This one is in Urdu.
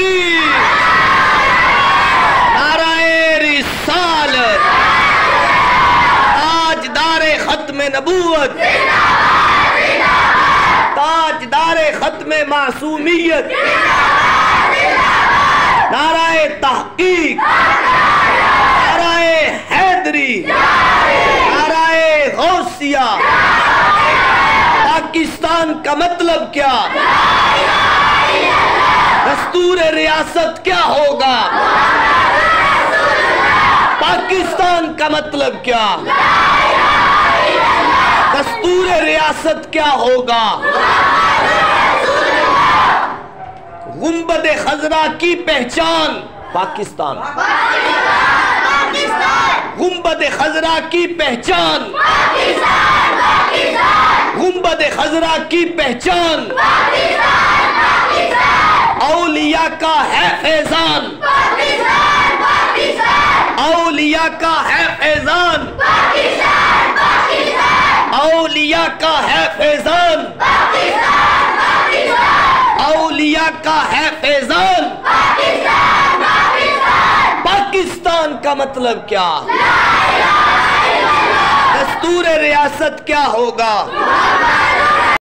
تحقیق، نعرہ رسالت، تاجدار ختم نبوت، تاجدار ختم معصومیت، نعرہ تحقیق، نعرہ حیدری، نعرہ غوثیہ۔ پاکستان کا مطلب کیا؟ دستور ریاست کیا ہوگا؟ پاکستان کا مطلب کیا؟ دستور ریاست کیا ہوگا؟ گنبد خضرا کی پہچان پاکستان، گنبد خضرا کی پہچان، گنبد خضرا کی پہچان، اولیاء کا ہے فیضان، اولیاء کا ہے فیضان، اولیاء کا ہے فیضان، اولیاء کا ہے فیضان۔ پاکستان کا مطلب کیا؟ دستور ریاست کیا ہوگا؟